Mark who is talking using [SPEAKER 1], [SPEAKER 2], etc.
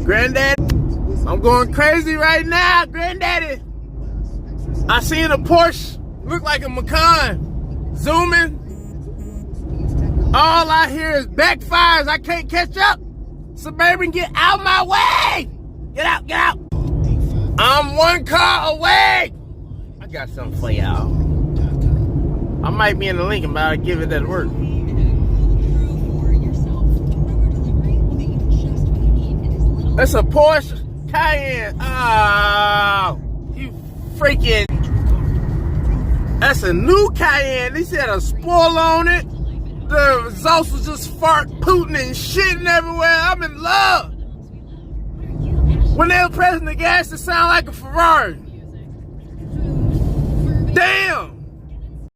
[SPEAKER 1] Granddaddy, I'm going crazy right now, Granddaddy. I seen a Porsche look like a Macan. Zooming. All I hear is backfires. I can't catch up. Suburban, get out my way. Get out, get out. I'm one car away. I got something for y'all. I might be in the Lincoln, but I'll give it that work. That's a Porsche Cayenne. Oh, you freaking. That's a new Cayenne. They said a spoiler on it. The exhaust was just fart, pooting, and shitting everywhere. I'm in love. When they were pressing the gas, it sounded like a Ferrari. Damn.